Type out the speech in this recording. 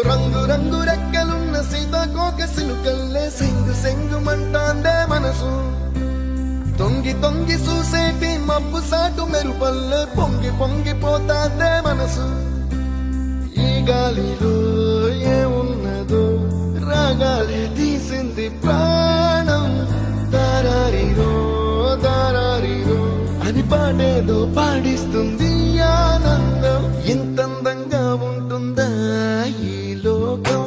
రంగు రంగు రెక్కలున్న సీతాకోక సిలుకల్లే సెంగు సెంగుమంటాందే మనసు తొంగి తొంగి చూసేటి మబ్బు సాటు మెరుపల్లే పొంగి పొంగిపోతాందే మనసు ఈ గాలిలో ఏమున్నదో రాగాలే తీసింది ప్రాణం దారారిరో దారారిరో అని పాడేదో పాడిస్తుంది ఆనందం ఎంత అందంగా ఉంటుందా ఈ లోకం